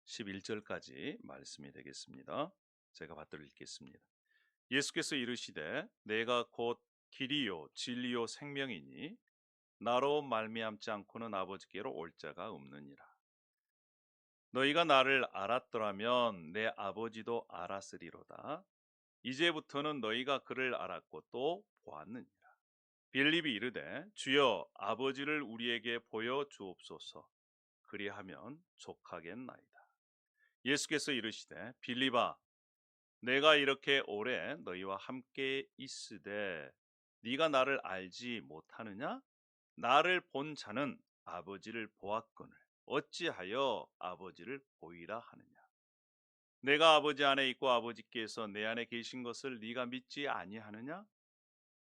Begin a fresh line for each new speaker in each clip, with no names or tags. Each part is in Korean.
11절까지 말씀이 되겠습니다. 제가 받들어 읽겠습니다. 예수께서 이르시되 내가 곧 길이요 진리요 생명이니 나로 말미암지 않고는 아버지께로 올 자가 없느니라. 너희가 나를 알았더라면 내 아버지도 알았으리로다. 이제부터는 너희가 그를 알았고 또 보았느니라. 빌립이 이르되 주여 아버지를 우리에게 보여 주옵소서. 그리하면 족하겠나이다. 예수께서 이르시되 빌립아 내가 이렇게 오래 너희와 함께 있으되 네가 나를 알지 못하느냐? 나를 본 자는 아버지를 보았거늘 어찌하여 아버지를 보이라 하느냐? 내가 아버지 안에 있고 아버지께서 내 안에 계신 것을 네가 믿지 아니하느냐?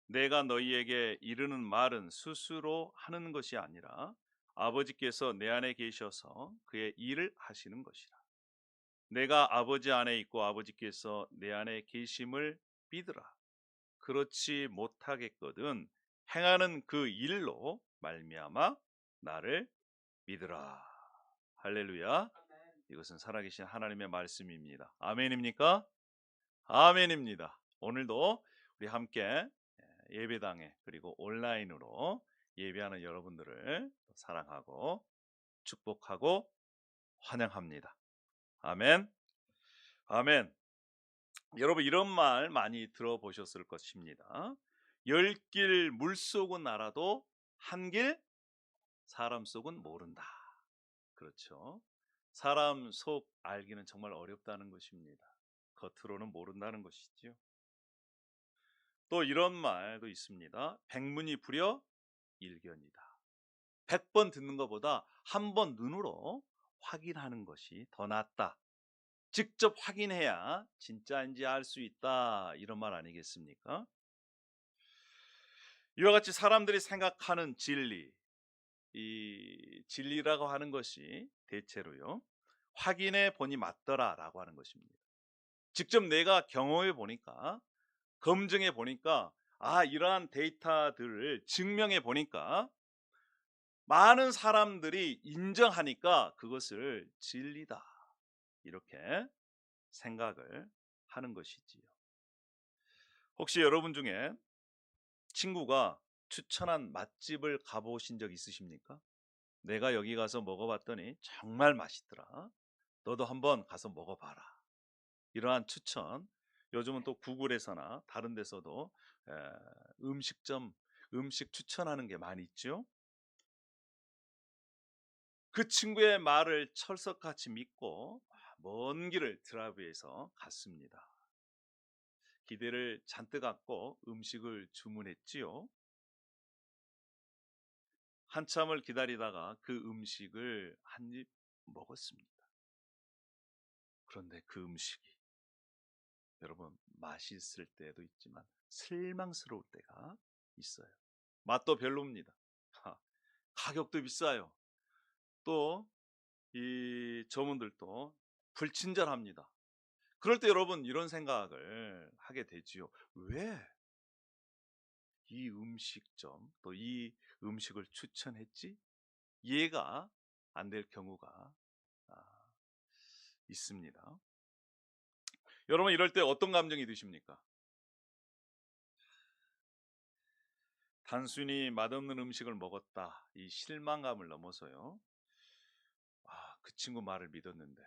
내가 너희에게 이르는 말은 스스로 하는 것이 아니라 아버지께서 내 안에 계셔서 그의 일을 하시는 것이라. 내가 아버지 안에 있고 아버지께서 내 안에 계심을 믿으라. 그렇지 못하겠거든 행하는 그 일로 말미암아 나를 믿으라. 할렐루야. 이것은 살아계신 하나님의 말씀입니다. 아멘입니까? 아멘입니다. 오늘도 우리 함께 예배당에 그리고 온라인으로 예배하는 여러분들을 사랑하고 축복하고 환영합니다. 아멘. 아멘. 여러분 이런 말 많이 들어보셨을 것입니다. 열 길 물속은 알아도 한 길 사람 속은 모른다. 그렇죠. 사람 속 알기는 정말 어렵다는 것입니다. 겉으로는 모른다는 것이지요. 또 이런 말도 있습니다. 백문이 불여 일견이다. 100번 듣는 것보다 한 번 눈으로 확인하는 것이 더 낫다. 직접 확인해야 진짜인지 알 수 있다. 이런 말 아니겠습니까? 이와 같이 사람들이 생각하는 진리, 이 진리라고 하는 것이 대체로요. 확인해 보니 맞더라라고 하는 것입니다. 직접 내가 경험해 보니까, 검증해 보니까, 이러한 데이터들을 증명해 보니까 많은 사람들이 인정하니까 그것을 진리다. 이렇게 생각을 하는 것이지요. 혹시 여러분 중에 친구가 추천한 맛집을 가보신 적 있으십니까? 내가 여기 가서 먹어봤더니 정말 맛있더라. 너도 한번 가서 먹어봐라. 이러한 추천, 요즘은 또 구글에서나 다른 데서도 음식점, 음식 추천하는 게 많이 있죠. 그 친구의 말을 철석같이 믿고 먼 길을 드라이브해서 갔습니다. 기대를 잔뜩 갖고 음식을 주문했지요. 한참을 기다리다가 그 음식을 한 입 먹었습니다. 그런데 그 음식이 여러분 맛있을 때도 있지만 실망스러울 때가 있어요. 맛도 별로입니다. 가격도 비싸요. 또 이 점원들도 불친절합니다. 그럴 때 여러분 이런 생각을 하게 되지요. 왜 이 음식점 또 이 음식을 추천했지? 이해가 안 될 경우가 아, 있습니다. 여러분 이럴 때 어떤 감정이 드십니까? 단순히 맛없는 음식을 먹었다. 이 실망감을 넘어서요. 그 친구 말을 믿었는데.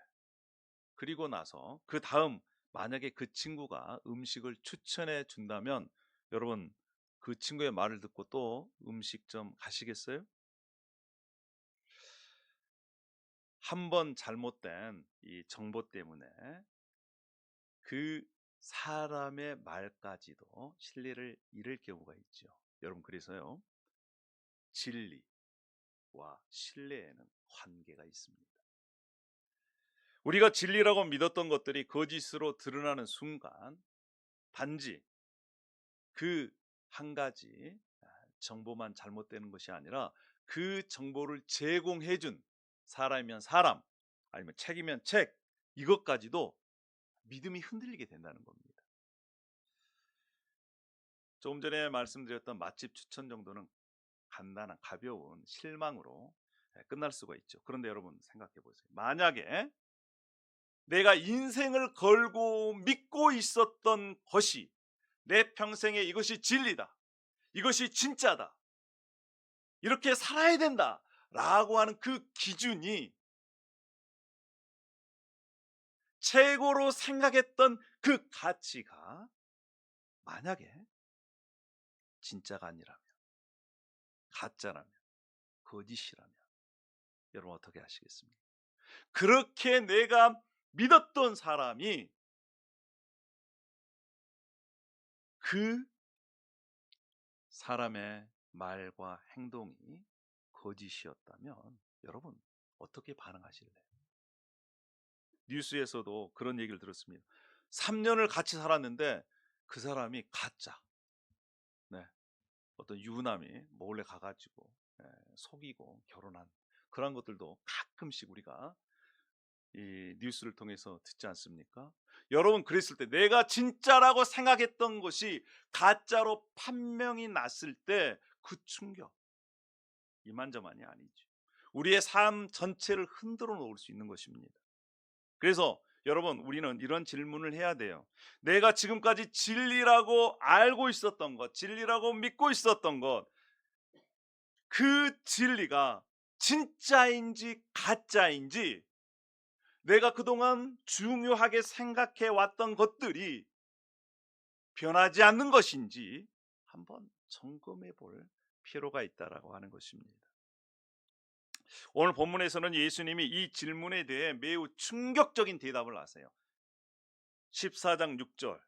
그리고 나서 그 다음 만약에 그 친구가 음식을 추천해 준다면 여러분 그 친구의 말을 듣고 또 음식점 가시겠어요? 한 번 잘못된 이 정보 때문에 그 사람의 말까지도 신뢰를 잃을 경우가 있죠. 여러분 그래서요. 진리와 신뢰에는 관계가 있습니다. 우리가 진리라고 믿었던 것들이 거짓으로 드러나는 순간 단지 그 한 가지 정보만 잘못되는 것이 아니라 그 정보를 제공해 준 사람이면 사람 아니면 책이면 책 이것까지도 믿음이 흔들리게 된다는 겁니다. 조금 전에 말씀드렸던 맛집 추천 정도는 간단한 가벼운 실망으로 끝날 수가 있죠. 그런데 여러분 생각해 보세요. 만약에 내가 인생을 걸고 믿고 있었던 것이, 내 평생에 이것이 진리다, 이것이 진짜다, 이렇게 살아야 된다 라고 하는 그 기준이, 최고로 생각했던 그 가치가 만약에 진짜가 아니라면, 가짜라면, 거짓이라면 여러분 어떻게 하시겠습니까? 그렇게 내가 믿었던 사람이 그 사람의 말과 행동이 거짓이었다면 여러분 어떻게 반응하실래요? 뉴스에서도 그런 얘기를 들었습니다. 3년을 같이 살았는데 그 사람이 가짜, 네, 어떤 유부남이 몰래 가가지고 속이고 결혼한 그런 것들도 가끔씩 우리가 이 뉴스를 통해서 듣지 않습니까? 여러분, 그랬을 때 내가 진짜라고 생각했던 것이 가짜로 판명이 났을 때 그 충격, 이만저만이 아니죠. 우리의 삶 전체를 흔들어 놓을 수 있는 것입니다. 그래서 여러분, 우리는 이런 질문을 해야 돼요. 내가 지금까지 진리라고 알고 있었던 것, 진리라고 믿고 있었던 것, 그 진리가 진짜인지 가짜인지, 내가 그동안 중요하게 생각해 왔던 것들이 변하지 않는 것인지 한번 점검해 볼 필요가 있다라고 하는 것입니다. 오늘 본문에서는 예수님이 이 질문에 대해 매우 충격적인 대답을 하세요. 14장 6절,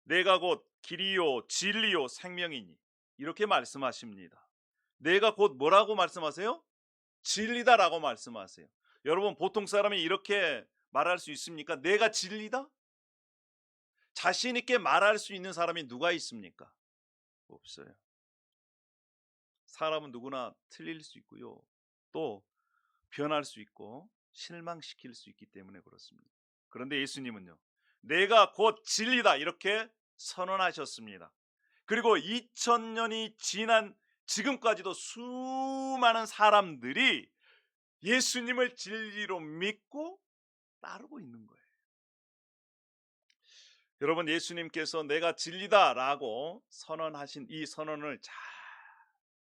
내가 곧 길이요 진리요 생명이니, 이렇게 말씀하십니다. 내가 곧 뭐라고 말씀하세요? 진리다라고 말씀하세요. 여러분, 보통 사람이 이렇게 말할 수 있습니까? 내가 진리다? 자신 있게 말할 수 있는 사람이 누가 있습니까? 없어요. 사람은 누구나 틀릴 수 있고요, 또 변할 수 있고 실망시킬 수 있기 때문에 그렇습니다. 그런데 예수님은요, 내가 곧 진리다 이렇게 선언하셨습니다. 그리고 2000년이 지난 지금까지도 수많은 사람들이 예수님을 진리로 믿고 따르고 있는 거예요. 여러분, 예수님께서 내가 진리다라고 선언하신 이 선언을 잘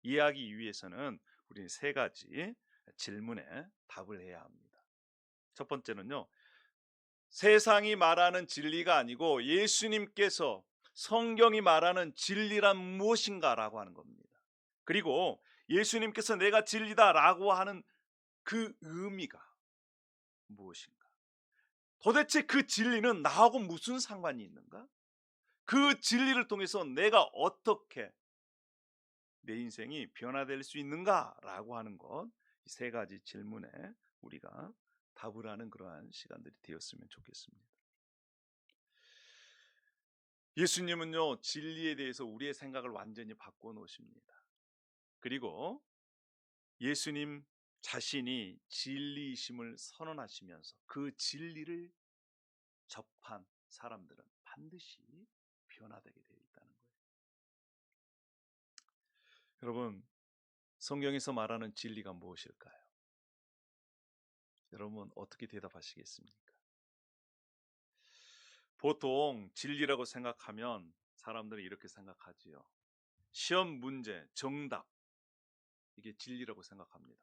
이해하기 위해서는 우리는 세 가지 질문에 답을 해야 합니다. 첫 번째는요, 세상이 말하는 진리가 아니고 예수님께서, 성경이 말하는 진리란 무엇인가라고 하는 겁니다. 그리고 예수님께서 내가 진리다라고 하는 그 의미가 무엇인가? 도대체 그 진리는 나하고 무슨 상관이 있는가? 그 진리를 통해서 내가 어떻게 내 인생이 변화될 수 있는가라고 하는 것, 이 세 가지 질문에 우리가 답을 하는 그러한 시간들이 되었으면 좋겠습니다. 예수님은요, 진리에 대해서 우리의 생각을 완전히 바꿔 놓으십니다. 그리고 예수님 자신이 진리이심을 선언하시면서 그 진리를 접한 사람들은 반드시 변화되게 되어 있다는 거예요. 여러분, 성경에서 말하는 진리가 무엇일까요? 여러분 어떻게 대답하시겠습니까? 보통 진리라고 생각하면 사람들은 이렇게 생각하지요. 시험 문제 정답, 이게 진리라고 생각합니다.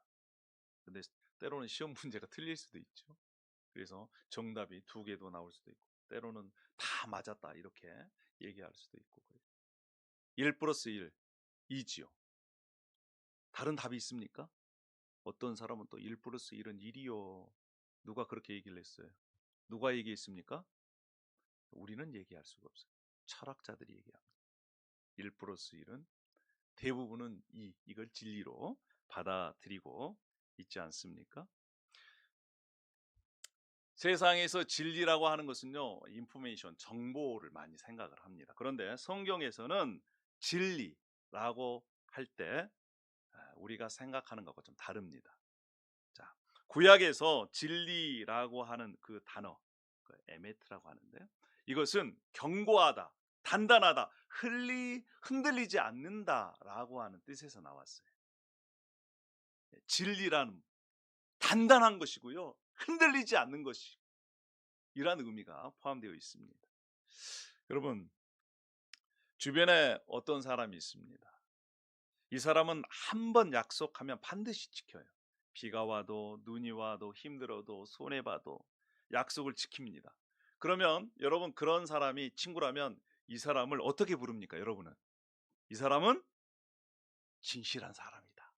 근데 때로는 시험 문제가 틀릴 수도 있죠. 그래서 정답이 두 개도 나올 수도 있고, 때로는 다 맞았다 이렇게 얘기할 수도 있고, 1 플러스 1 2지요. 다른 답이 있습니까? 어떤 사람은 또 1 플러스 1은 1이요. 누가 그렇게 얘기를 했어요? 누가 얘기했습니까? 우리는 얘기할 수가 없어요. 철학자들이 얘기합니다. 1 플러스 1은 대부분은 2, 이걸 진리로 받아들이고 있지 않습니까? 세상에서 진리라고 하는 것은요, 인포메이션, 정보를 많이 생각을 합니다. 그런데 성경에서는 진리라고 할 때 우리가 생각하는 것과 좀 다릅니다. 자, 구약에서 진리라고 하는 그 단어, 그 에메트라고 하는데요, 이것은 견고하다, 단단하다, 흔들리지 않는다라고 하는 뜻에서 나왔어요. 진리라는 단단한 것이고요, 흔들리지 않는 것이, 이러한 의미가 포함되어 있습니다. 여러분, 주변에 어떤 사람이 있습니다. 이 사람은 한 번 약속하면 반드시 지켜요. 비가 와도 눈이 와도 힘들어도 손해봐도 약속을 지킵니다. 그러면 여러분, 그런 사람이 친구라면 이 사람을 어떻게 부릅니까? 여러분은 이 사람은 진실한 사람이다,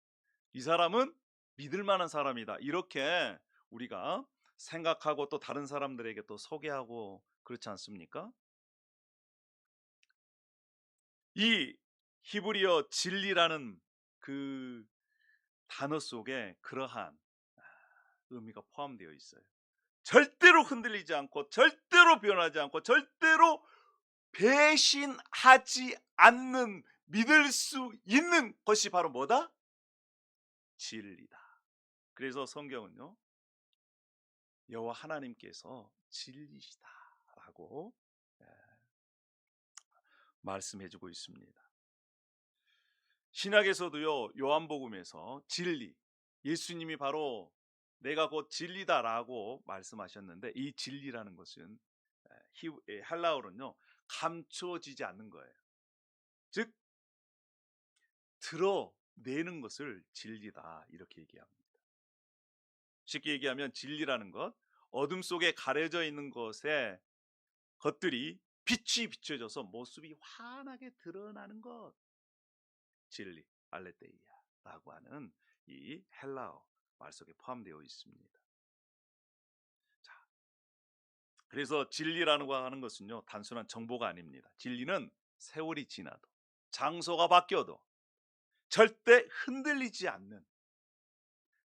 이 사람은 믿을 만한 사람이다, 이렇게 우리가 생각하고 또 다른 사람들에게 또 소개하고 그렇지 않습니까? 이 히브리어 진리라는 그 단어 속에 그러한 의미가 포함되어 있어요. 절대로 흔들리지 않고 절대로 변하지 않고 절대로 배신하지 않는, 믿을 수 있는 것이 바로 뭐다? 진리다. 그래서 성경은요, 여호와 하나님께서 진리시다라고 말씀해주고 있습니다. 신약에서도요, 요한복음에서 진리, 예수님이 바로 내가 곧 진리다라고 말씀하셨는데, 이 진리라는 것은 헬라어로는요, 감추어지지 않는 거예요. 즉 드러내는 것을 진리다, 이렇게 얘기합니다. 쉽게 얘기하면 진리라는 것, 어둠 속에 가려져 있는 것들이 빛이 비춰져서 모습이 환하게 드러나는 것, 진리, 알레테이아라고 하는 이 헬라어 말 속에 포함되어 있습니다. 자, 그래서 진리라는 거 하는 것은요, 단순한 정보가 아닙니다. 진리는 세월이 지나도 장소가 바뀌어도 절대 흔들리지 않는,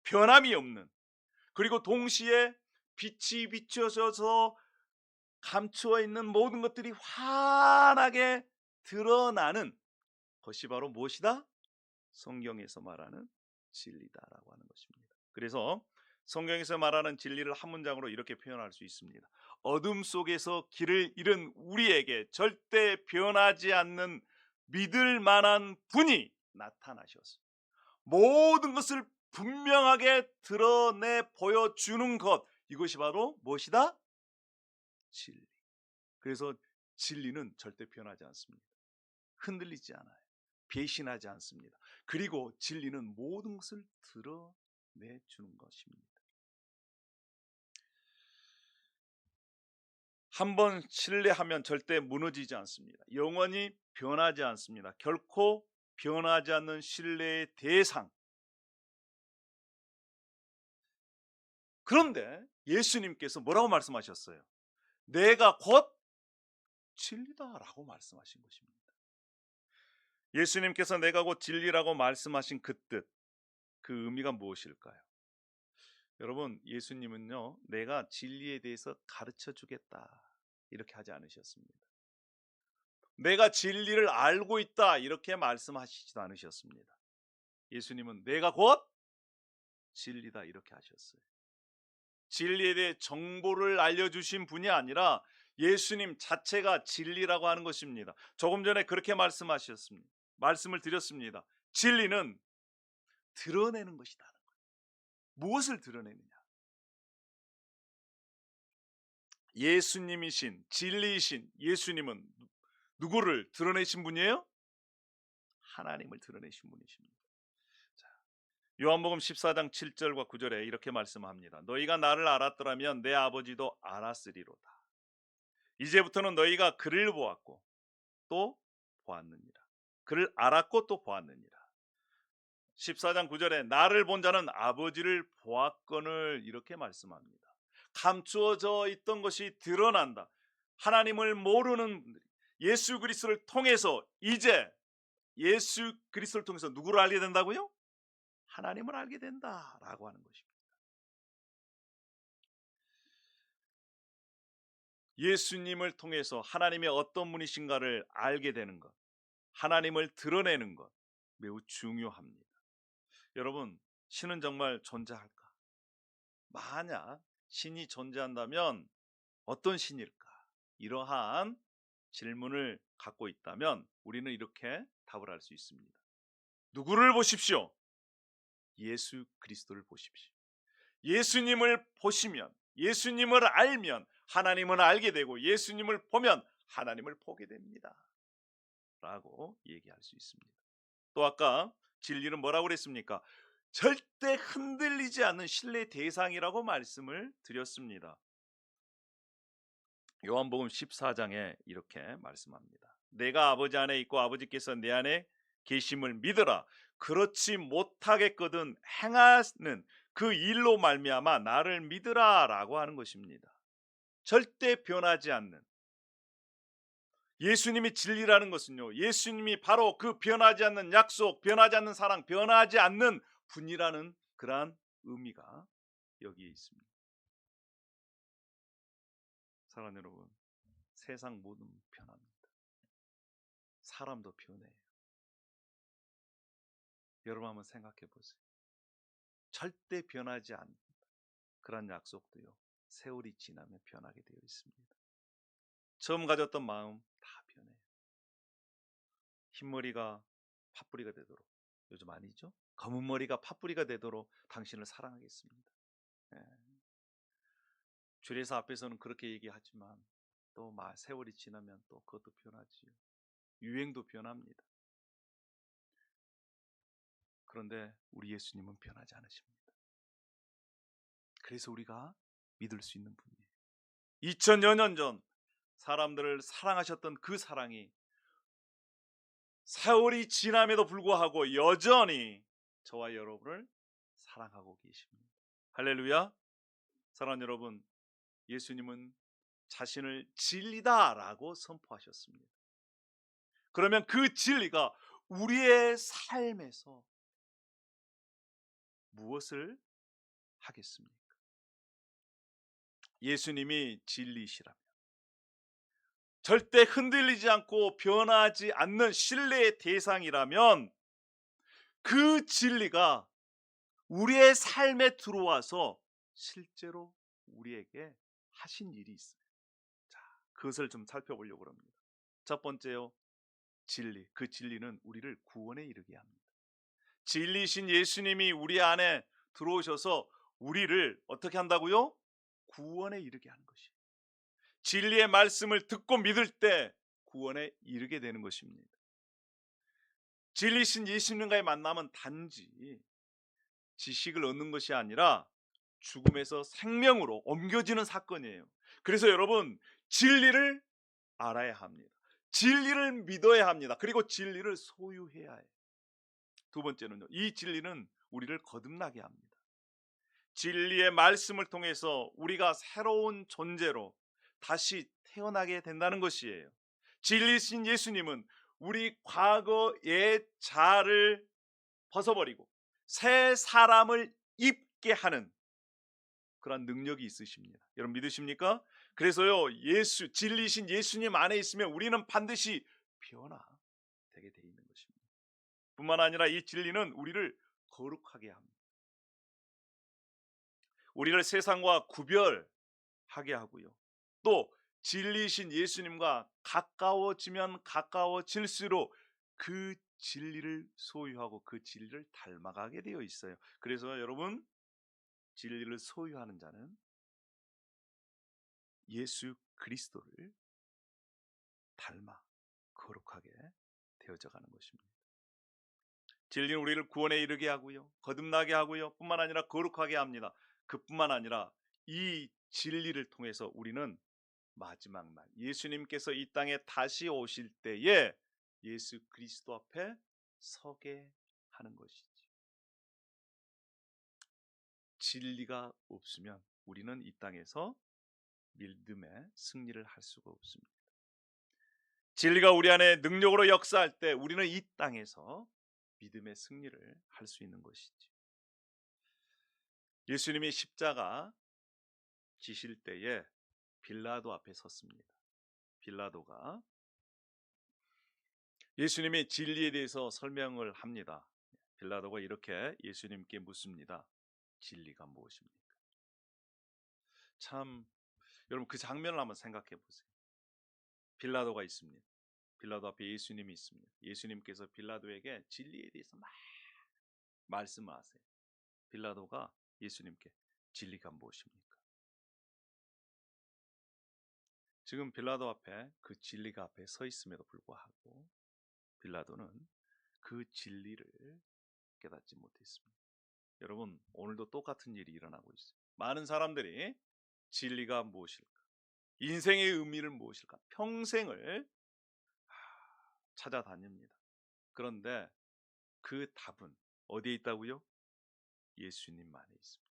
변함이 없는, 그리고 동시에 빛이 비춰져서 감추어 있는 모든 것들이 환하게 드러나는 것이 바로 무엇이다? 성경에서 말하는 진리다라고 하는 것입니다. 그래서 성경에서 말하는 진리를 한 문장으로 이렇게 표현할 수 있습니다. 어둠 속에서 길을 잃은 우리에게 절대 변하지 않는 믿을 만한 분이 나타나셨습니다. 모든 것을 분명하게 드러내 보여주는 것, 이것이 바로 무엇이다? 진리. 그래서 진리는 절대 변하지 않습니다. 흔들리지 않아요. 배신하지 않습니다. 그리고 진리는 모든 것을 드러내주는 것입니다. 한번 신뢰하면 절대 무너지지 않습니다. 영원히 변하지 않습니다. 결코 변하지 않는 신뢰의 대상. 그런데 예수님께서 뭐라고 말씀하셨어요? 내가 곧 진리다라고 말씀하신 것입니다. 예수님께서 내가 곧 진리라고 말씀하신 그 뜻, 그 의미가 무엇일까요? 여러분, 예수님은요, 내가 진리에 대해서 가르쳐 주겠다, 이렇게 하지 않으셨습니다. 내가 진리를 알고 있다, 이렇게 말씀하시지도 않으셨습니다. 예수님은 내가 곧 진리다, 이렇게 하셨어요. 진리에 대해 정보를 알려주신 분이 아니라 예수님 자체가 진리라고 하는 것입니다. 조금 전에 그렇게 말씀하셨습니다. 말씀을 드렸습니다. 진리는 드러내는 것이다. 무엇을 드러내느냐? 예수님이신, 진리이신 예수님은 누구를 드러내신 분이에요? 하나님을 드러내신 분이십니다. 자, 요한복음 14장 7절과 9절에 이렇게 말씀합니다. 너희가 나를 알았더라면 내 아버지도 알았으리로다. 이제부터는 너희가 그를 보았고 또 보았느니라. 그를 알았고 또 보았느니라. 14장 9절에 나를 본 자는 아버지를 보았거늘, 이렇게 말씀합니다. 감추어져 있던 것이 드러난다. 하나님을 모르는 분들이 예수 그리스도를 통해서, 이제 예수 그리스도를 통해서 누구를 알게 된다고요? 하나님을 알게 된다라고 하는 것입니다. 예수님을 통해서 하나님의 어떤 분이신가를 알게 되는 것, 하나님을 드러내는 것, 매우 중요합니다. 여러분, 신은 정말 존재할까? 만약 신이 존재한다면 어떤 신일까? 이러한 질문을 갖고 있다면 우리는 이렇게 답을 할 수 있습니다. 누구를 보십시오? 예수 그리스도를 보십시오. 예수님을 보시면, 예수님을 알면 하나님은 알게 되고 예수님을 보면 하나님을 보게 됩니다 라고 얘기할 수 있습니다. 또 아까 진리는 뭐라고 그랬습니까? 절대 흔들리지 않는 신뢰의 대상이라고 말씀을 드렸습니다. 요한복음 14장에 이렇게 말씀합니다. 내가 아버지 안에 있고 아버지께서 내 안에 계심을 믿으라. 그렇지 못하겠거든 행하는 그 일로 말미암아 나를 믿으라 라고 하는 것입니다. 절대 변하지 않는 예수님이 진리라는 것은요, 예수님이 바로 그 변하지 않는 약속, 변하지 않는 사랑, 변하지 않는 분이라는 그러한 의미가 여기에 있습니다. 사랑하는 여러분, 세상 모든 변합니다. 사람도 변해요. 여러분 한번 생각해 보세요. 절대 변하지 않는 그런 약속도요, 세월이 지나면 변하게 되어 있습니다. 처음 가졌던 마음 다 변해요. 흰머리가 팥뿌리가 되도록, 요즘 아니죠? 검은 머리가 팥뿌리가 되도록 당신을 사랑하겠습니다. 예. 주례사 앞에서는 그렇게 얘기하지만 또 세월이 지나면 또 그것도 변하지요. 유행도 변합니다. 그런데 우리 예수님은 변하지 않으십니다. 그래서 우리가 믿을 수 있는 분이에요. 2000여 년 전 사람들을 사랑하셨던 그 사랑이 세월이 지남에도 불구하고 여전히 저와 여러분을 사랑하고 계십니다. 할렐루야. 사랑하는 여러분, 예수님은 자신을 진리다라고 선포하셨습니다. 그러면 그 진리가 우리의 삶에서 무엇을 하겠습니까? 예수님이 진리시라면, 절대 흔들리지 않고 변하지 않는 신뢰의 대상이라면 그 진리가 우리의 삶에 들어와서 실제로 우리에게 하신 일이 있어요. 자, 그것을 좀 살펴보려고 합니다. 첫 번째요, 진리. 그 진리는 우리를 구원에 이르게 합니다. 진리신 예수님이 우리 안에 들어오셔서 우리를 어떻게 한다고요? 구원에 이르게 하는 것이에요. 진리의 말씀을 듣고 믿을 때 구원에 이르게 되는 것입니다. 진리신 예수님과의 만남은 단지 지식을 얻는 것이 아니라 죽음에서 생명으로 옮겨지는 사건이에요. 그래서 여러분, 진리를 알아야 합니다. 진리를 믿어야 합니다. 그리고 진리를 소유해야 해요. 두 번째는요, 이 진리는 우리를 거듭나게 합니다. 진리의 말씀을 통해서 우리가 새로운 존재로 다시 태어나게 된다는 것이에요. 진리신 예수님은 우리 과거의 자를 벗어버리고 새 사람을 입게 하는 그런 능력이 있으십니다. 여러분 믿으십니까? 그래서요, 진리신 예수님 안에 있으면 우리는 반드시 변화되게 돼 있는 것입니다. 뿐만 아니라 이 진리는 우리를 거룩하게 합니다. 우리를 세상과 구별하게 하고요. 또 진리신 예수님과 가까워지면 가까워질수록 그 진리를 소유하고 그 진리를 닮아가게 되어 있어요. 그래서 여러분, 진리를 소유하는 자는 예수 그리스도를 닮아 거룩하게 되어져 가는 것입니다. 진리는 우리를 구원에 이르게 하고요, 거듭나게 하고요, 뿐만 아니라 거룩하게 합니다. 그뿐만 아니라 이 진리를 통해서 우리는 마지막 날 예수님께서 이 땅에 다시 오실 때에 예수 그리스도 앞에 서게 하는 것이지. 진리가 없으면 우리는 이 땅에서 믿음의 승리를 할 수가 없습니다. 진리가 우리 안에 능력으로 역사할 때 우리는 이 땅에서 믿음의 승리를 할 수 있는 것이지. 예수님이 십자가 지실 때에 빌라도 앞에 섰습니다. 빌라도가 예수님의 진리에 대해서 설명을 합니다. 빌라도가 이렇게 예수님께 묻습니다. 진리가 무엇입니까? 참, 여러분 그 장면을 한번 생각해 보세요. 빌라도가 있습니다. 빌라도 앞에 예수님이 있습니다. 예수님께서 빌라도에게 진리에 대해서 막 말씀을 하세요. 빌라도가 예수님께 진리가 무엇입니까? 지금 빌라도 앞에 그 진리가 앞에 서 있음에도 불구하고 빌라도는 그 진리를 깨닫지 못했습니다. 여러분, 오늘도 똑같은 일이 일어나고 있어요. 많은 사람들이 진리가 무엇일까? 인생의 의미를 무엇일까? 평생을 찾아다닙니다. 그런데 그 답은 어디에 있다고요? 예수님 안에 있습니다.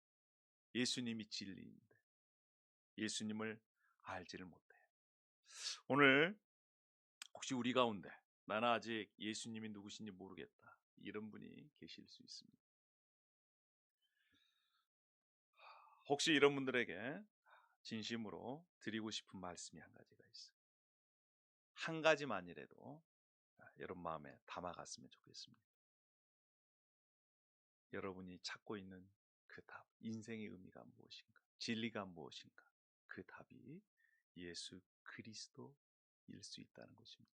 예수님이 진리인데 예수님을 알지를 못해요. 오늘 혹시 우리 가운데 나는 아직 예수님이 누구신지 모르겠다, 이런 분이 계실 수 있습니다. 혹시 이런 분들에게 진심으로 드리고 싶은 말씀이 한 가지가 있어요. 한 가지만이라도 여러분 마음에 담아갔으면 좋겠습니다. 여러분이 찾고 있는 그 답, 인생의 의미가 무엇인가, 진리가 무엇인가, 그 답이 예수 그리스도일 수 있다는 것입니다.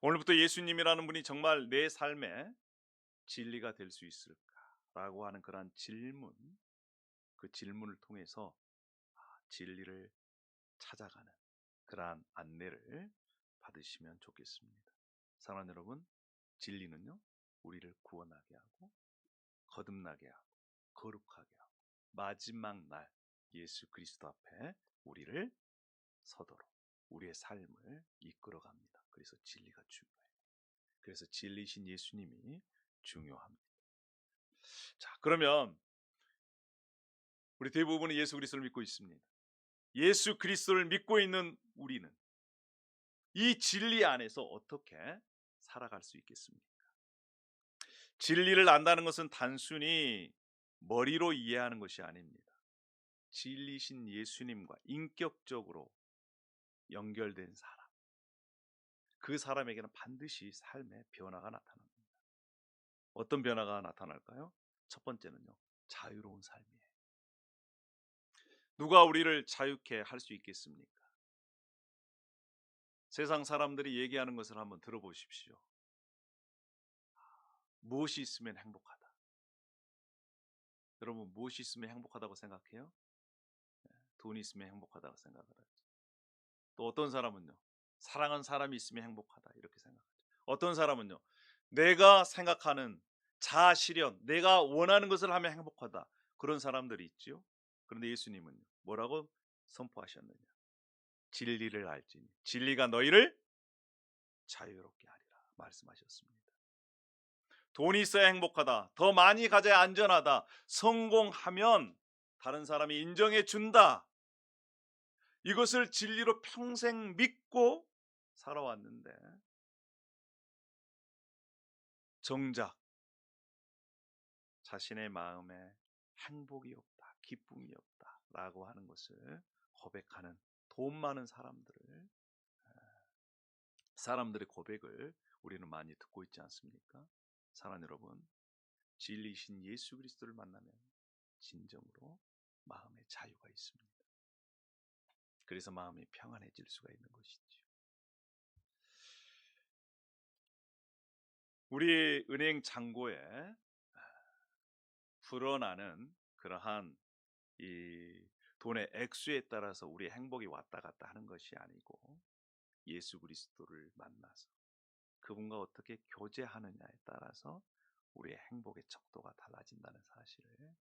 오늘부터 예수님이라는 분이 정말 내 삶의 진리가 될 수 있을까라고 하는 그러한 질문, 그 질문을 통해서 진리를 찾아가는 그러한 안내를 받으시면 좋겠습니다. 사랑하는 여러분, 진리는요, 우리를 구원하게 하고 거듭나게 하고 거룩하게 하고 마지막 날 예수 그리스도 앞에 우리를 서도록 우리의 삶을 이끌어갑니다. 그래서 진리가 중요해요. 그래서 진리신 예수님이 중요합니다. 자, 그러면 우리 대부분은 예수 그리스도를 믿고 있습니다. 예수 그리스도를 믿고 있는 우리는 이 진리 안에서 어떻게 살아갈 수 있겠습니까? 진리를 안다는 것은 단순히 머리로 이해하는 것이 아닙니다. 진리신 예수님과 인격적으로 연결된 사람, 그 사람에게는 반드시 삶의 변화가 나타납니다. 어떤 변화가 나타날까요? 첫 번째는요, 자유로운 삶이에요. 누가 우리를 자유케 할 수 있겠습니까? 세상 사람들이 얘기하는 것을 한번 들어보십시오. 무엇이 있으면 행복하다. 여러분, 무엇이 있으면 행복하다고 생각해요? 돈이 있으면 행복하다고 생각을 하죠. 또 어떤 사람은요, 사랑하는 사람이 있으면 행복하다, 이렇게 생각하죠. 어떤 사람은요, 내가 생각하는 자아 실현, 내가 원하는 것을 하면 행복하다, 그런 사람들이 있죠. 그런데 예수님은요, 뭐라고 선포하셨느냐? 진리를 알지니 진리가 너희를 자유롭게 하리라 말씀하셨습니다. 돈이 있어야 행복하다, 더 많이 가져야 안전하다, 성공하면 다른 사람이 인정해 준다, 이것을 진리로 평생 믿고 살아왔는데 정작 자신의 마음에 행복이 없다, 기쁨이 없다 라고 하는 것을 고백하는 돈 많은 사람들의 고백을 우리는 많이 듣고 있지 않습니까? 사랑하는 여러분, 진리이신 예수 그리스도를 만나면 진정으로 마음의 자유가 있습니다. 그래서 마음이 평안해질 수가 있는 것이죠. 우리 은행 잔고에 불어나는 그러한 이 돈의 액수에 따라서 우리의 행복이 왔다 갔다 하는 것이 아니고 예수 그리스도를 만나서 그분과 어떻게 교제하느냐에 따라서 우리의 행복의 척도가 달라진다는 사실을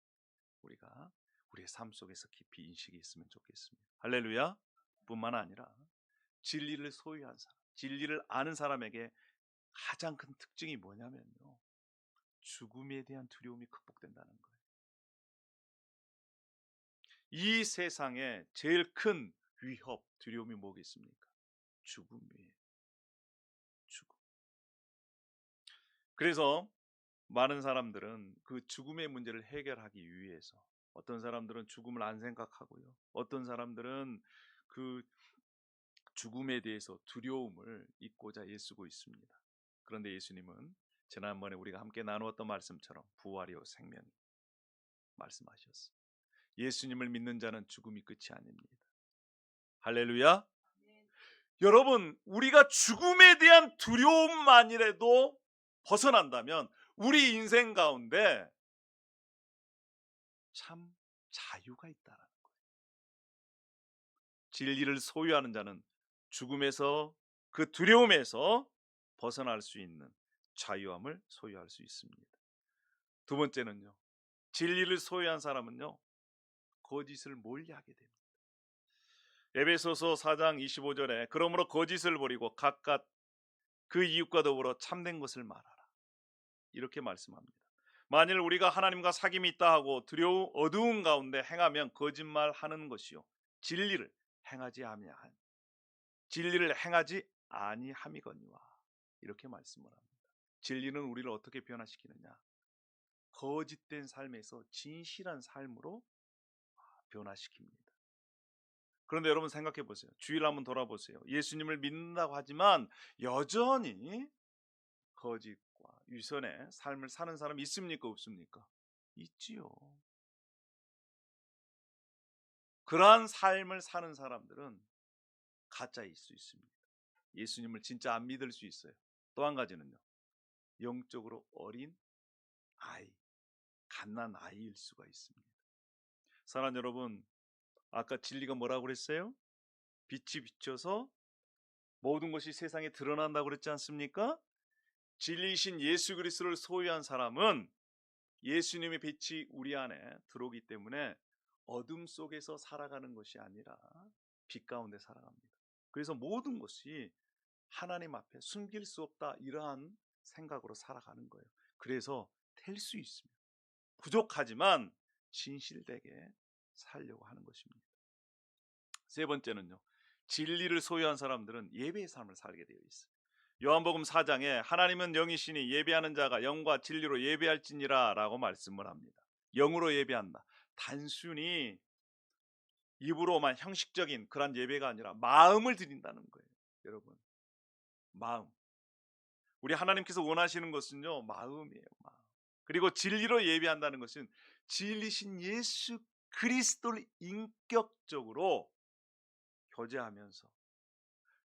우리가 우리의 삶 속에서 깊이 인식이 있으면 좋겠습니다. 할렐루야. 뿐만 아니라 진리를 소유한 사람, 진리를 아는 사람에게 가장 큰 특징이 뭐냐면요, 죽음에 대한 두려움이 극복된다는 거예요. 이 세상에 제일 큰 위협, 두려움이 뭐겠습니까? 죽음이에요. 죽음. 그래서 많은 사람들은 그 죽음의 문제를 해결하기 위해서, 어떤 사람들은 죽음을 안 생각하고요, 어떤 사람들은 그 죽음에 대해서 두려움을 잊고자 애쓰고 있습니다. 그런데 예수님은 지난번에 우리가 함께 나누었던 말씀처럼 부활이요 생명이 말씀하셨어요. 예수님을 믿는 자는 죽음이 끝이 아닙니다. 할렐루야. 여러분, 우리가 죽음에 대한 두려움만이라도 벗어난다면 우리 인생 가운데 참 자유가 있다는 거예요. 진리를 소유하는 자는 죽음에서 그 두려움에서 벗어날 수 있는 자유함을 소유할 수 있습니다. 두 번째는요. 진리를 소유한 사람은요. 거짓을 멀리하게 됩니다. 에베소서 4장 25절에 그러므로 거짓을 버리고 각각 그 이웃과 더불어 참된 것을 말하라. 이렇게 말씀합니다. 만일 우리가 하나님과 사귐이 있다 하고 어두운 가운데 행하면 거짓말하는 것이요 진리를 행하지 아니함이거니와 이렇게 말씀을 합니다. 진리는 우리를 어떻게 변화시키느냐? 거짓된 삶에서 진실한 삶으로 변화시킵니다. 그런데 여러분 생각해 보세요. 주위를 한번 돌아보세요. 예수님을 믿는다고 하지만 여전히 거짓과 위선의 삶을 사는 사람 있습니까? 없습니까? 있지요. 그러한 삶을 사는 사람들은 가짜일 수 있습니다. 예수님을 진짜 안 믿을 수 있어요. 또 한 가지는요. 영적으로 어린 아이, 갓난 아이일 수가 있습니다. 사랑하는 여러분, 아까 진리가 뭐라고 그랬어요? 빛이 비춰서 모든 것이 세상에 드러난다고 그랬지 않습니까? 진리이신 예수 그리스도를 소유한 사람은 예수님의 빛이 우리 안에 들어오기 때문에 어둠 속에서 살아가는 것이 아니라 빛 가운데 살아갑니다. 그래서 모든 것이 하나님 앞에 숨길 수 없다 이러한 생각으로 살아가는 거예요. 그래서 될 수 있습니다. 부족하지만 진실되게 살려고 하는 것입니다. 세 번째는요. 진리를 소유한 사람들은 예배의 삶을 살게 되어 있어요. 요한복음 4장에 하나님은 영이시니 예배하는 자가 영과 진리로 예배할지니라 라고 말씀을 합니다. 영으로 예배한다. 단순히 입으로만 형식적인 그런 예배가 아니라 마음을 드린다는 거예요. 여러분, 마음. 우리 하나님께서 원하시는 것은요, 마음이에요. 마음. 그리고 진리로 예배한다는 것은 진리신 예수 그리스도를 인격적으로 교제하면서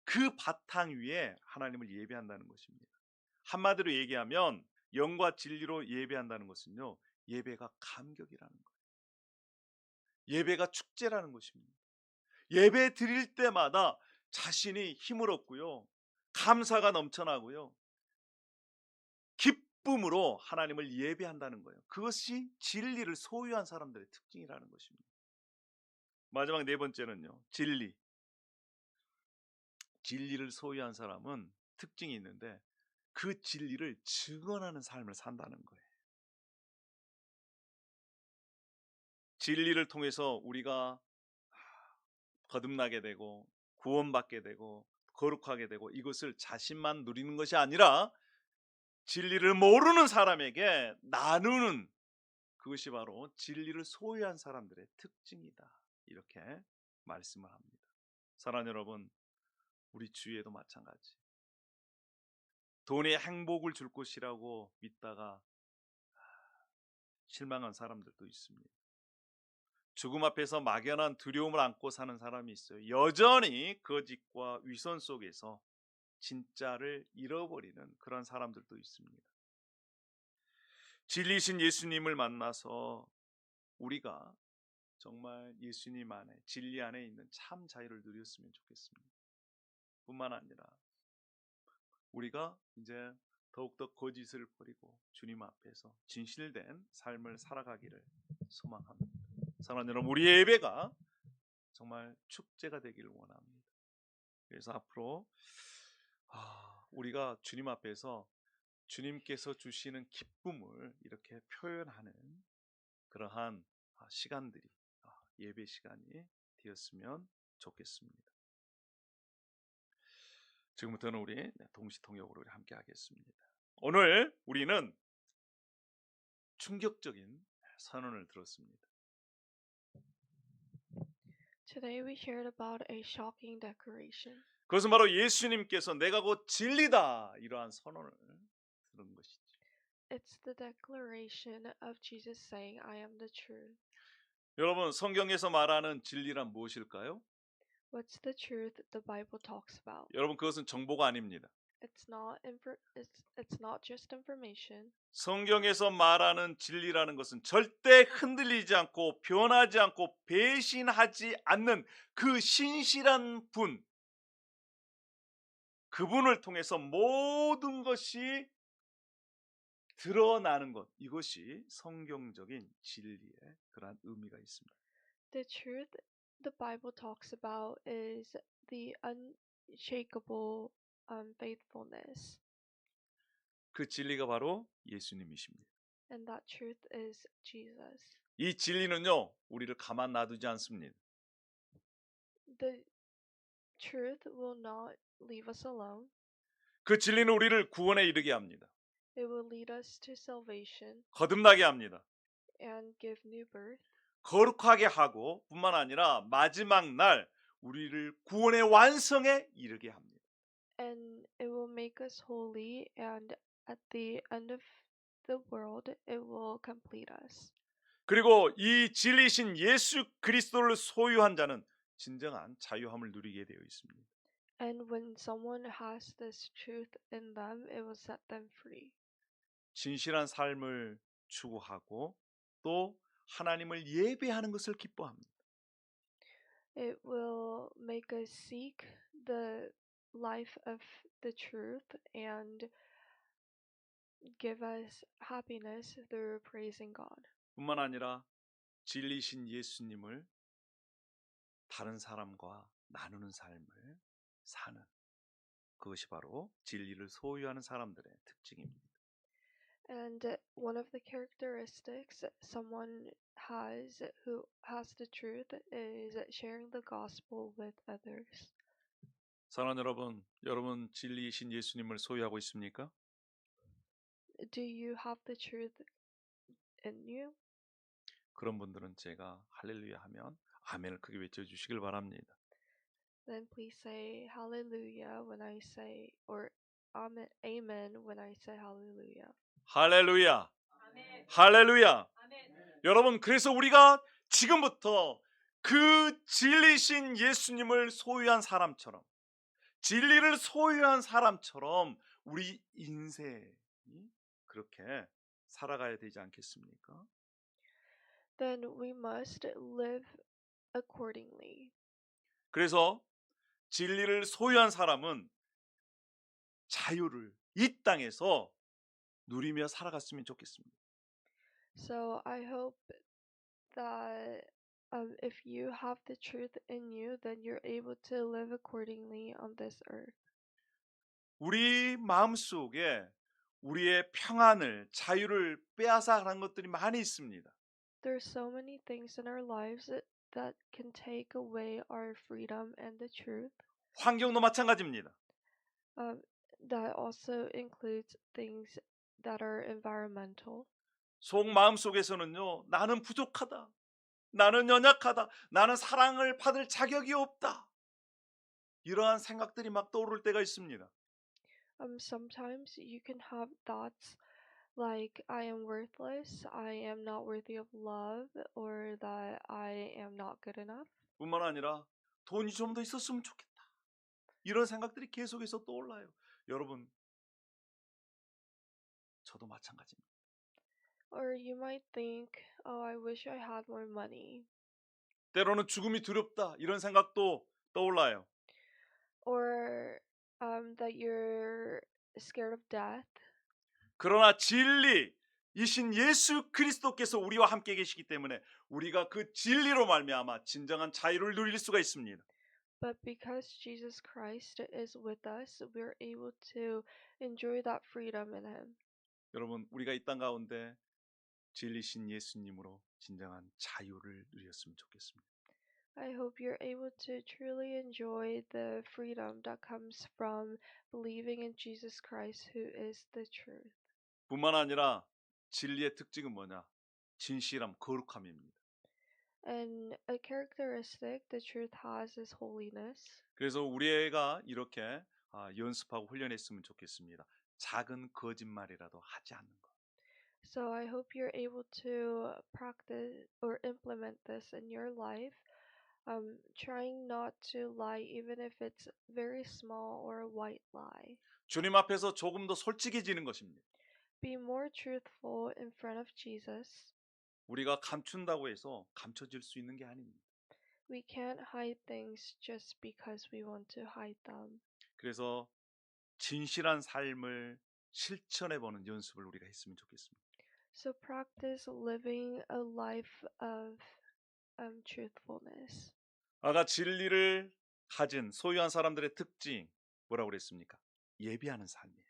그 바탕 위에 하나님을 예배한다는 것입니다. 한마디로 얘기하면 영과 진리로 예배한다는 것은요, 예배가 감격이라는 거예요. 예배가 축제라는 것입니다. 예배 드릴 때마다 자신이 힘을 얻고요, 감사가 넘쳐나고요, 기쁨으로 하나님을 예배한다는 거예요. 그것이 진리를 소유한 사람들의 특징이라는 것입니다. 마지막 네 번째는요, 진리를 소유한 사람은 특징이 있는데 그 진리를 증언하는 삶을 산다는 거예요. 진리를 통해서 우리가 거듭나게 되고 구원받게 되고 거룩하게 되고 이것을 자신만 누리는 것이 아니라 진리를 모르는 사람에게 나누는, 그것이 바로 진리를 소유한 사람들의 특징이다. 이렇게 말씀을 합니다. 사랑하는 여러분, 우리 주위에도 마찬가지. 돈이 행복을 줄 것이라고 믿다가 실망한 사람들도 있습니다. 죽음 앞에서 막연한 두려움을 안고 사는 사람이 있어요. 여전히 거짓과 위선 속에서 진짜를 잃어버리는 그런 사람들도 있습니다. 진리신 예수님을 만나서 우리가 정말 예수님 안에, 진리 안에 있는 참 자유를 누렸으면 좋겠습니다. 뿐만 아니라 우리가 이제 더욱더 거짓을 버리고 주님 앞에서 진실된 삶을 살아가기를 소망합니다. 사랑하는 여러분, 우리의 예배가 정말 축제가 되기를 원합니다. 그래서 앞으로 우리가 주님 앞에서 주님께서 주시는 기쁨을 이렇게 표현하는 그러한 시간들이, 예배 시간이 되었으면 좋겠습니다. 지금부터는 우리 동시통역으로 함께 하겠습니다. 오늘 우리는 충격적인 선언을 들었습니다.
Today we heard about a shocking declaration.
그것은 바로 예수님께서 내가 곧 진리다 이러한 선언을 들은 것이죠.
It's the declaration of Jesus saying, I am the truth.
여러분, 성경에서 말하는 진리란 무엇일까요?
What's the truth the Bible talks about?
여러분, 그것은 정보가 아닙니다.
It's not just information.
성경에서 말하는 진리라는 것은 절대 흔들리지 않고 변하지 않고 배신하지 않는 그 신실한 분, 그분을 통해서 모든 것이 드러나는 것, 이것이 성경적인 진리의 그러한 의미가 있습니다.
The truth the Bible talks about is the unshakable faithfulness,
그 진리가 바로 예수님이십니다.
and that truth is Jesus.
이 진리는요, 우리를 가만 놔두지 않습니다.
The truth will not leave us alone.
그 진리는 우리를 구원에 이르게 합니다.
It will lead us to salvation
거듭나게 합니다.
and give new birth.
거룩하게 하고 뿐만 아니라 마지막 날 우리를 구원의 완성에 이르게 합니다.
And it will make us holy, and at the end of the world, it will complete us.
그리고 이 진리신 예수 그리스도를 소유한 자는 진정한 자유함을 누리게 되어 있습니다.
And when someone has this truth in them, it will set them free.
진실한 삶을 추구하고 또 하나님을 예배하는 것을 기뻐합니다.
It will make us seek the life of the truth and give us happiness through praising God.
뿐만 아니라 진리신 예수님을 다른 사람과 나누는 삶을 사는, 그것이 바로 진리를 소유하는 사람들의 특징입니다.
And one of the characteristics someone has who has the truth is sharing the gospel with others.
사랑하는 여러분, 여러분 진리이신 예수님을 소유하고 있습니까?
Do you have the truth in you?
그런 분들은 제가 할렐루야 하면 아멘을 크게 외쳐주시길 바랍니다.
Then please say hallelujah when I say, or amen when I say hallelujah.
할렐루야, 할렐루야. 여러분, 그래서 우리가 지금부터 그 진리신 예수님을 소유한 사람처럼, 진리를 소유한 사람처럼 우리 인생이 그렇게 살아가야 되지 않겠습니까?
Then we must live accordingly.
그래서 진리를 소유한 사람은 자유를 이 땅에서 누리며 살아갔으면 좋겠습니다.
So I hope that if you have the truth in you, then you're able to live accordingly on this earth.
우리 마음속에 우리의 평안을, 자유를 빼앗아 가는 것들이 많이 있습니다.
There's so many things in our lives that can take away our freedom and the truth.
환경도 마찬가지입니다.
That also includes things that are environmental.
속 마음속에서는요, 나는 부족하다, 나는 연약하다, 나는 사랑을 받을 자격이 없다, 이러한 생각들이 막 떠오를 때가 있습니다.
Sometimes you can have thoughts like I am worthless, I am not worthy of love, or that I am not good enough.
뿐만 아니라 돈이 좀 더 있었으면 좋겠다, 이런 생각들이 계속해서 떠올라요. 여러분, 저도 마찬가지입니다.
Or you might think, oh, I wish I had more money.
때로는 죽음이 두렵다, 이런 생각도 떠올라요.
Or that you're scared of death.
그러나 진리이신 예수 그리스도께서 우리와 함께 계시기 때문에 우리가 그 진리로 말미암아 진정한 자유를 누릴 수가 있습니다.
But because Jesus Christ is with us, we're able to enjoy that freedom in Him.
여러분, 우리가 이 땅 가운데 진리신 예수님으로 진정한 자유를 누렸으면 좋겠습니다.
I hope you're able to truly enjoy the freedom that comes from believing in Jesus Christ, who is the truth.
뿐만 아니라 진리의 특징은 뭐냐? 진실함, 거룩함입니다.
And a characteristic the truth has is holiness.
그래서 우리 애가 이렇게 연습하고 훈련했으면 좋겠습니다. 작은 거짓말이라도 하지 않는 것.
So I hope you're able to practice or implement this in your life, trying not to lie even if it's very small or a white lie.
주님 앞에서 조금 더 솔직해지는 것입니다.
Be more truthful in front of Jesus.
우리가 감춘다고 해서 감춰질 수 있는 게 아닙니다.
We can't hide things just because we want to hide them.
그래서 진실한 삶을 실천해 보는 연습을 우리가 했으면 좋겠습니다.
So practice living a life of truthfulness.
아까 진리를 가진 소유한 사람들의 특징 뭐라고 그랬습니까? 예비하는 삶이에요.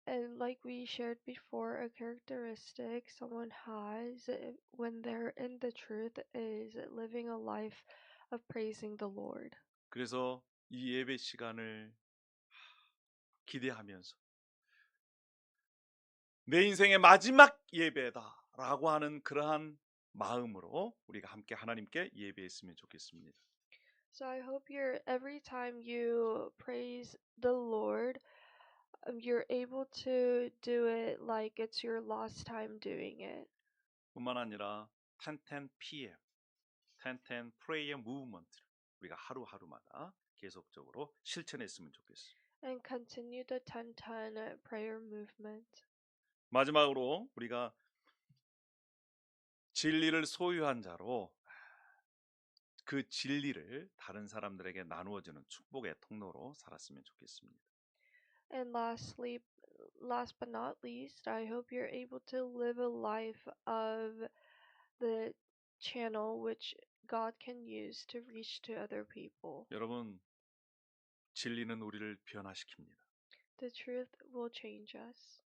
And like we shared before, a characteristic someone has when they're in the truth is living a life of praising the Lord.
그래서 이 예배 시간을 기대하면서 내 인생의 마지막 예배다라고 하는 그러한 마음으로 우리가 함께 하나님께 예배했으면 좋겠습니다.
So I hope every time you praise the Lord, you're able to do it like it's your last time doing it.
뿐만 아니라 10:10 PM, 10:10 Prayer Movement 우리가 하루하루마다 계속적으로 실천했으면 좋겠어요.
And continue the 10-10 prayer movement.
마지막으로 우리가 진리를 소유한 자로 그 진리를 다른 사람들에게 나누어주는 축복의 통로로 살았으면 좋겠습니다.
And lastly, last but not least, I hope you're able to live a life of the channel which God can use to reach to other people.
여러분, 진리는 우리를 변화시킵니다.
The truth will change us.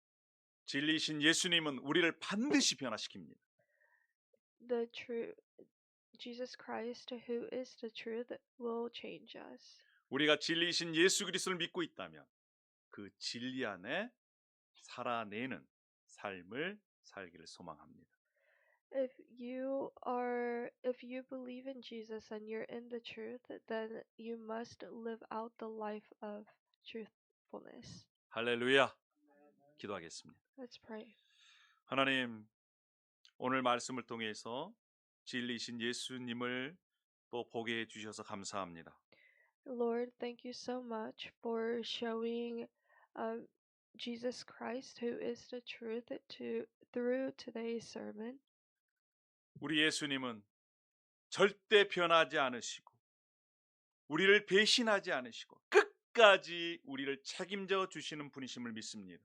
진리이신 예수님은 우리를 반드시 변화시킵니다.
The true Jesus Christ, who is the truth, will change us.
우리가 진리이신 예수 그리스도를 믿고 있다면 그 진리 안에 살아내는 삶을 살기를 소망합니다.
If you believe in Jesus and you're in the truth, then you must live out the life of truthfulness.
할렐루야. 기도하겠습니다.
Let's pray.
하나님, 오늘 말씀을 통해서 진리이신 예수님을 또 보게 해 주셔서 감사합니다.
Lord, thank you so much for showing Jesus Christ, who is the truth, through today's sermon.
우리 예수님은 절대 변하지 않으시고 우리를 배신하지 않으시고 끝까지 우리를 책임져 주시는 분이심을 믿습니다.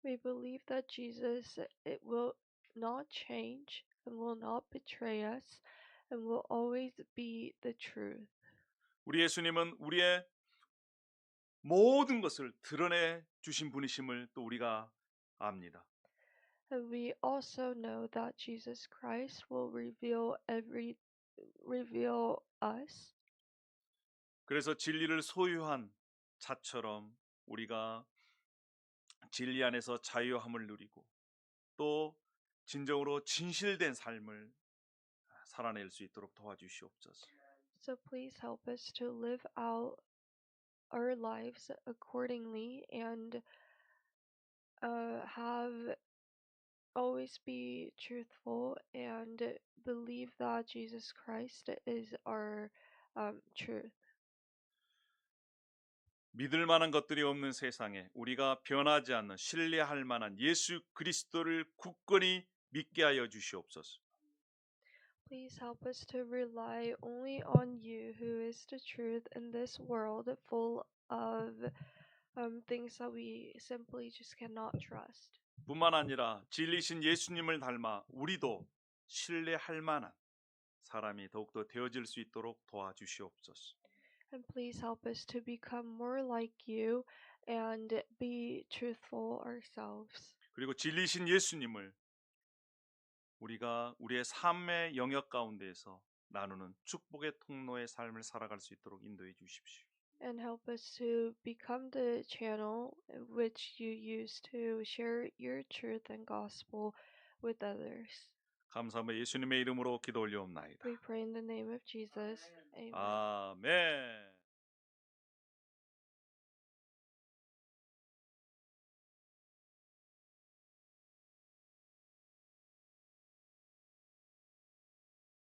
We believe that Jesus it will not change and will not betray us and will always be the truth.
우리 예수님은 우리의 모든 것을 드러내 주신 분이심을 또 우리가 압니다.
And we also know that Jesus Christ will reveal us.
그래서 진리를 소유한 자처럼 우리가 진리 안에서 자유함을 누리고 또 진정으로 진실된 삶을 살아낼 수 있도록 도와주시옵소서.
So please help us to live out our lives accordingly and have always be truthful and believe that Jesus Christ is our truth.
믿을 만한 것들이 없는 세상에 우리가 변하지 않는 신뢰할 만한 예수 그리스도를 굳건히 믿게 하여 주시옵소서.
Please help us to rely only on you, who is the truth in this world full of things that we simply just cannot trust.
뿐만 아니라 진리신 예수님을 닮아 우리도 신뢰할 만한 사람이 더욱더 되어질 수 있도록 도와주시옵소서.
And please help us to become more like you and be truthful ourselves.
그리고 진리신 예수님을 우리가 우리의 삶의 영역 가운데에서 나누는 축복의 통로의 삶을 살아갈 수 있도록 인도해 주십시오.
And help us to become the channel which you use to share your truth and gospel with others.
감사하며 예수님의 이름으로 기도 올려옵나이다.
We pray in the name of Jesus. Amen.
아멘.